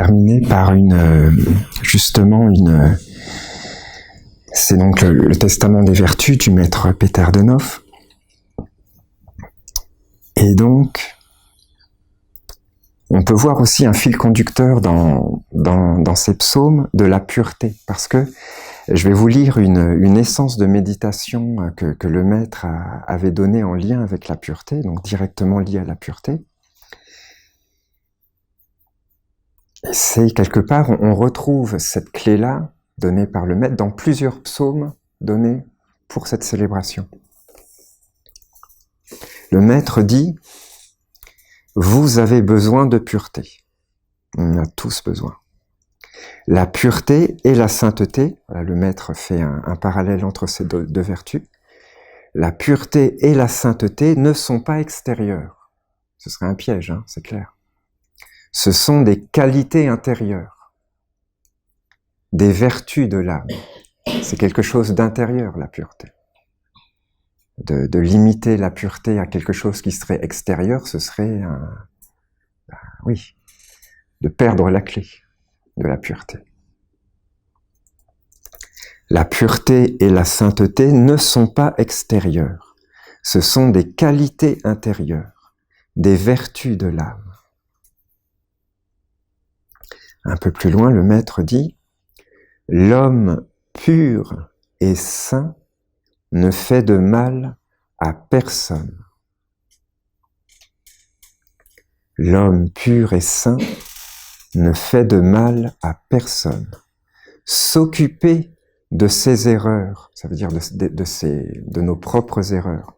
terminer par c'est donc le Testament des Vertus du maître Peter de Nof. Et donc, on peut voir aussi un fil conducteur dans ces psaumes de la pureté, parce que je vais vous lire une essence de méditation que le maître avait donnée en lien avec la pureté, donc directement liée à la pureté. Et c'est quelque part, on retrouve cette clé-là, donnée par le maître, dans plusieurs psaumes donnés pour cette célébration. Le maître dit: vous avez besoin de pureté. On en a tous besoin. La pureté et la sainteté, voilà, le maître fait un parallèle entre ces deux vertus. La pureté et la sainteté ne sont pas extérieures. Ce serait un piège, hein, c'est clair. Ce sont des qualités intérieures, des vertus de l'âme. C'est quelque chose d'intérieur, la pureté. De limiter la pureté à quelque chose qui serait extérieur, ce serait de perdre la clé de la pureté. La pureté et la sainteté ne sont pas extérieures. Ce sont des qualités intérieures, des vertus de l'âme. Un peu plus loin, le maître dit: l'homme pur et saint ne fait de mal à personne. L'homme pur et saint ne fait de mal à personne. S'occuper de ses erreurs, ça veut dire de nos propres erreurs.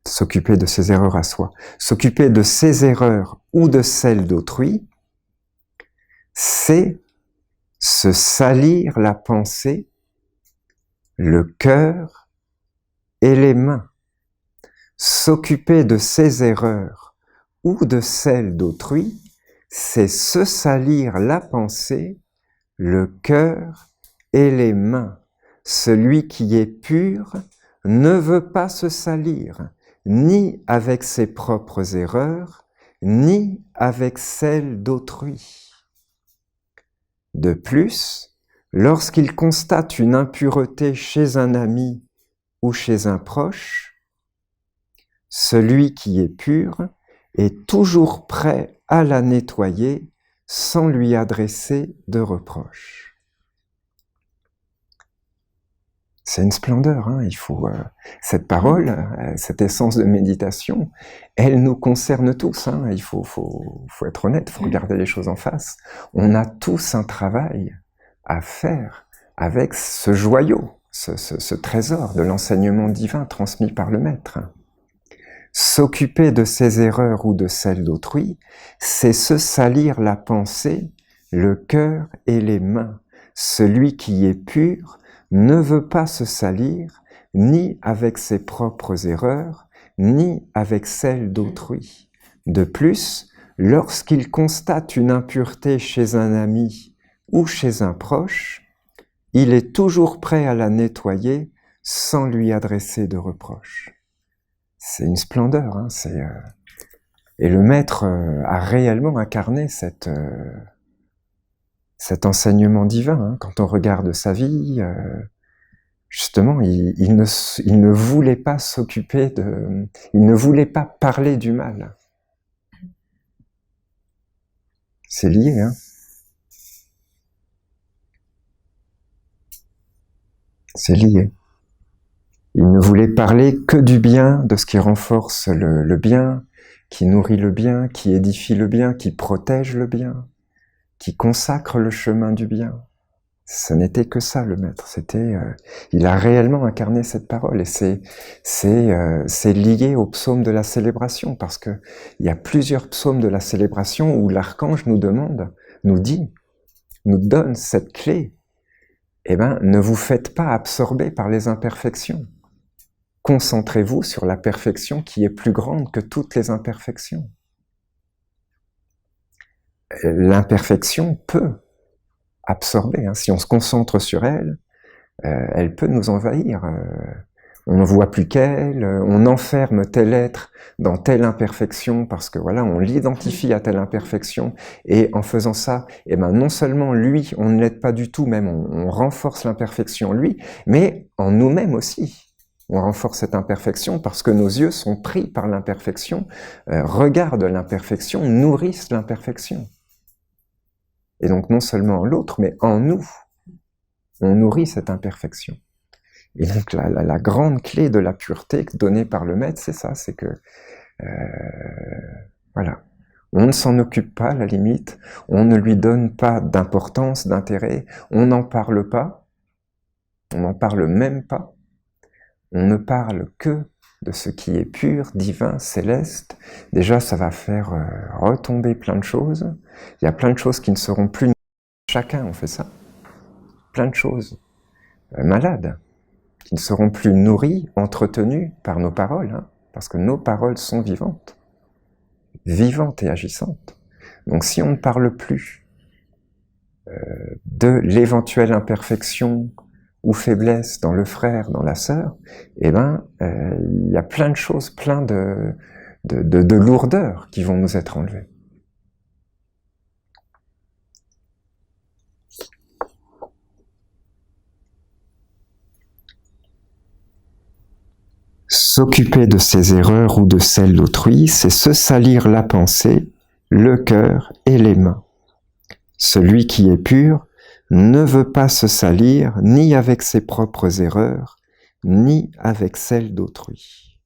S'occuper de ses erreurs à soi. S'occuper de ses erreurs ou de celles d'autrui, c'est se salir la pensée, le cœur et les mains. S'occuper de ses erreurs ou de celles d'autrui, c'est se salir la pensée, le cœur et les mains. Celui qui est pur ne veut pas se salir, ni avec ses propres erreurs, ni avec celles d'autrui. De plus, lorsqu'il constate une impureté chez un ami ou chez un proche, celui qui est pur est toujours prêt à la nettoyer sans lui adresser de reproches. C'est une splendeur, hein. Il faut cette parole, cette essence de méditation, elle nous concerne tous, hein. Il faut être honnête, il faut regarder les choses en face. On a tous un travail à faire avec ce joyau, ce trésor de l'enseignement divin transmis par le maître. S'occuper de ses erreurs ou de celles d'autrui, c'est se salir la pensée, le cœur et les mains. Celui qui est pur ne veut pas se salir, ni avec ses propres erreurs, ni avec celles d'autrui. De plus, lorsqu'il constate une impureté chez un ami ou chez un proche, il est toujours prêt à la nettoyer sans lui adresser de reproches. C'est une splendeur, hein, et le maître a réellement incarné cet enseignement divin. Hein. Quand on regarde sa vie, justement, il ne voulait pas s'occuper il ne voulait pas parler du mal. C'est lié, hein. C'est lié. Il ne voulait parler que du bien, de ce qui renforce le bien, qui nourrit le bien, qui édifie le bien, qui protège le bien, qui consacre le chemin du bien. Ce n'était que ça, le maître. Il a réellement incarné cette parole, et c'est lié au psaume de la célébration, parce que il y a plusieurs psaumes de la célébration où l'archange nous donne cette clé. Eh ben, ne vous faites pas absorber par les imperfections. Concentrez-vous sur la perfection qui est plus grande que toutes les imperfections. L'imperfection peut absorber, hein. Si on se concentre sur elle, elle peut nous envahir. on ne voit plus qu'elle, on enferme tel être dans telle imperfection parce que voilà, on l'identifie à telle imperfection, et en faisant ça, eh ben non seulement lui, on ne l'aide pas du tout, même on renforce l'imperfection en lui, mais en nous-mêmes aussi. On renforce cette imperfection parce que nos yeux sont pris par l'imperfection, regardent l'imperfection, nourrissent l'imperfection. Et donc non seulement en l'autre, mais en nous, on nourrit cette imperfection. Et donc la grande clé de la pureté donnée par le maître, c'est ça, c'est que voilà, on ne s'en occupe pas à la limite, on ne lui donne pas d'importance, d'intérêt, on n'en parle pas, on n'en parle même pas, on ne parle que de ce qui est pur, divin, céleste. Déjà, ça va faire retomber plein de choses. Il y a plein de choses qui ne seront plus... Chacun, on fait ça. Plein de choses malades, qui ne seront plus nourries, entretenues par nos paroles, hein, parce que nos paroles sont vivantes et agissantes. Donc si on ne parle plus de l'éventuelle imperfection ou faiblesse dans le frère, dans la sœur, eh ben, il y a plein de choses, plein de lourdeurs qui vont nous être enlevées. S'occuper de ses erreurs ou de celles d'autrui, c'est se salir la pensée, le cœur et les mains. Celui qui est pur ne veut pas se salir ni avec ses propres erreurs, ni avec celles d'autrui.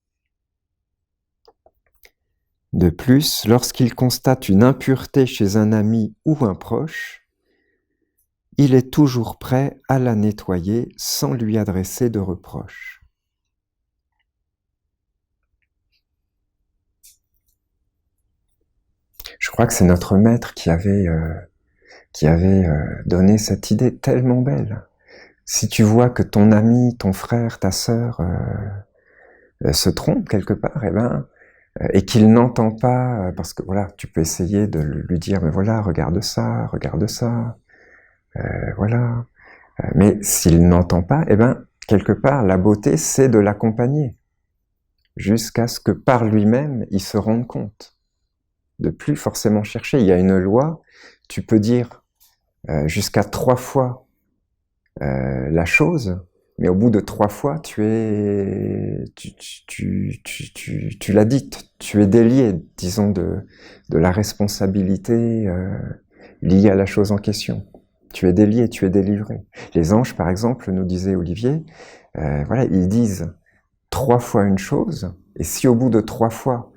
De plus, lorsqu'il constate une impureté chez un ami ou un proche, il est toujours prêt à la nettoyer sans lui adresser de reproches. Je crois que c'est notre maître qui avait donné cette idée tellement belle. Si tu vois que ton ami, ton frère, ta sœur se trompe quelque part, et qu'il n'entend pas, parce que voilà, tu peux essayer de lui dire, mais voilà, regarde ça, voilà. Mais s'il n'entend pas, quelque part, la beauté, c'est de l'accompagner, jusqu'à ce que par lui-même, il se rende compte. De plus forcément chercher. Il y a une loi, tu peux dire jusqu'à 3 fois la chose, mais au bout de 3 fois, tu l'as dite, tu es délié, disons, de la responsabilité liée à la chose en question. Tu es délié, tu es délivré. Les anges, par exemple, nous disait Olivier, voilà, ils disent 3 fois une chose, et si au bout de 3 fois,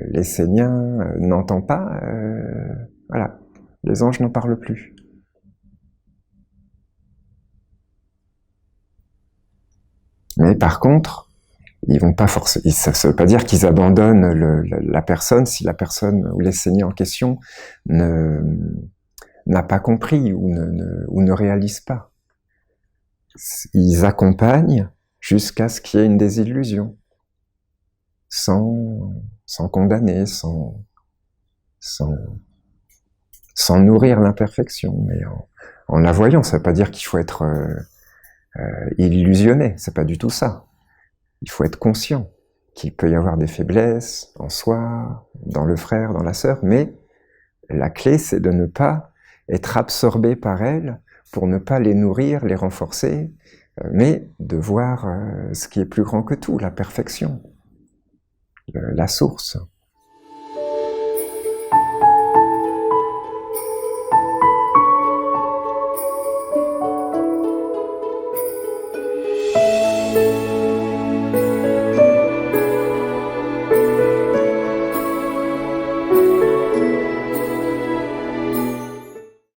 l'Essénien n'entend pas, voilà, les anges n'en parlent plus. Mais par contre, ils vont pas forcément, ça ne veut pas dire qu'ils abandonnent la personne si la personne ou l'Essénien en question n'a pas compris ou ne réalise pas. Ils accompagnent jusqu'à ce qu'il y ait une désillusion. Sans condamner, sans nourrir l'imperfection, mais en la voyant. Ça ne veut pas dire qu'il faut être illusionné, c'est pas du tout ça. Il faut être conscient qu'il peut y avoir des faiblesses en soi, dans le frère, dans la sœur, mais la clé, c'est de ne pas être absorbé par elles pour ne pas les nourrir, les renforcer, mais de voir ce qui est plus grand que tout, la perfection. La source.